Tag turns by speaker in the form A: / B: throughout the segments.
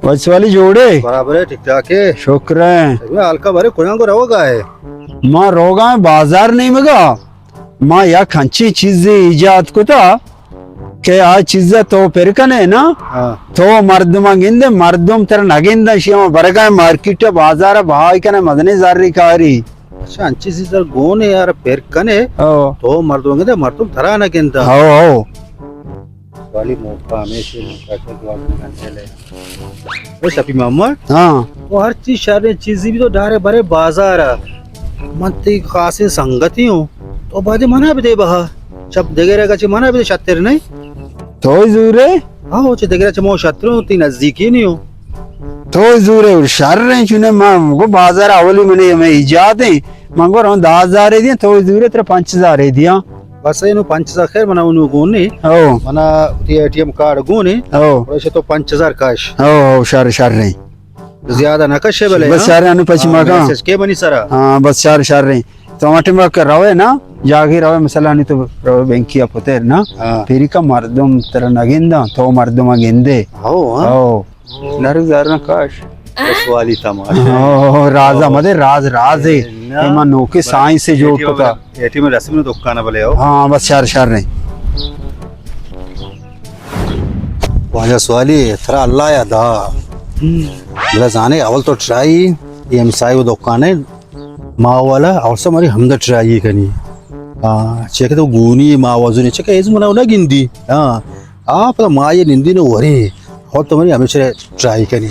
A: बस वाली जोड़े
B: बराबर है, ठीक ठाक है।
A: शुक्र है
B: हल्का भरे कुछ को रहोगा है
A: माँ रोगा में बाजार नहीं मगा माँ या खंची चीज इजाद को था के आ चीज तो फिर कने ना तो मर्दम गिंदे मर्दम तर नगिंदा शियम बरगा मार्केट बाजार भाई कने मदने जारी कारी
B: अच्छा अंची सी सर गोने यार फिर कने
A: ओ
B: तो मर्दों के मर्दुम थरा ना गिनता
A: ओ
B: वाली मौका हमेशा मौका के दुआ करने ले ओ शफी मोहम्मद
A: हाँ
B: वो हर चीज सारे चीज भी तो डारे बड़े बाजार मत खासे संगति हो तो बाजे मना भी दे बहा सब देगेरे का मना भी छत्तर नहीं
A: तो जूरे
B: हाँ वो देगेरे चमो शत्रु ती नजदीकी नहीं हो
A: तो जूरे शर रहे चुने मां को बाजार आवली मने मैं इजाद है मंगो रहा 10,000 दिया तो जूरे तेरे 5,000 दिया
B: बस ये नो 5,000 खैर मना उन्हें गोने
A: ओ
B: मना ती एटीएम कार्ड गोने
A: ओ
B: वैसे तो 5,000 कैश
A: ओ शर शर रहे
B: ज्यादा नकशे बले
A: बस शर अनु पश्चिमा का
B: मैसेज के बनी सरा
A: हाँ बस शर रहे टमाटे में कर रहे ना जागे रहे मसाला नहीं तो रवे बैंकिया पोते ना फिर का मर्दम तेरा नगिंदा तो मर्दम गेंदे
B: हो
A: ओ नरु जारना काश
B: बस वाली तमाशा
A: ओ राजा मदे राज राज है एमा नोके साई से जोड़ पता
B: एटीएम रस्म में दुकान बले हो
A: हाँ बस शर रहे
B: वाजा सवाली थरा अल्लाह या दा मला जाने अवल तो ट्राई ये मिसाई वो दुकान है माँ वाला और सब हमारी हमदा ट्राई कनी हाँ चेक तो गुनी माँ वाजुने चेक ऐसे मना उन्हें गिंदी हाँ आप तो माँ ये निंदी ने वरे और तुम्हारी हमेशा ट्राई कनी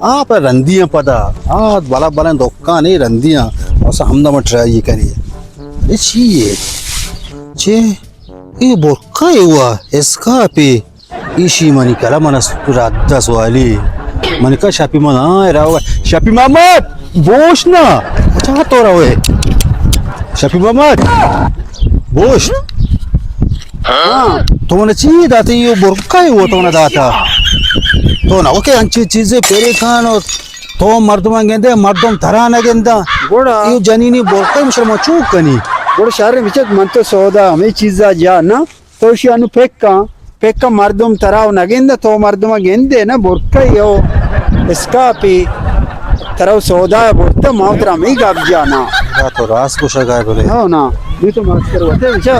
B: आप रंदियाँ पता हाँ बाला बाला दुकान है रंदियाँ और सब हमदा में ट्राई कनी अरे चाहिए चे ये बोका है हुआ इसका पे इसी मनी कला मनस राधा सवाली मन का शापी मन हाँ रहा शापी मोहम्मद बोश ना अच्छा तो रहा है शापी मोहम्मद बोश हाँ तो मैंने चाहिए दाते ये बुरका है वो तो ना दाता तो ना ओके अंची चीजें पेरे खान और तो मर्दम गेंदे मर्दम थरा ना गेंदा
A: गोड़ा
B: ये जनीनी बुरका मुझे मचूक कनी
A: गोड़ा शहर में चेक मन तो सौदा हमें चीज़ा जा ना तो शी अनु फेक्का मर्दम तराव नगिंदा तो मर्दम गेंदे ना बुरका यो इसका पे तरव सौदा बोलते माउतरा में गाब जाना
B: तो रास को शगाय बोले
A: हो ना ये तो मत कर बोलते अच्छा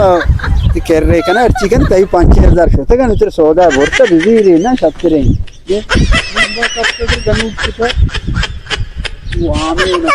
A: कर रहे कना अर्ची कन कई 5,000 होते कन तेरे सौदा बोलते बिजी रे ना छत्रे ये कब तक गनु वहां में ना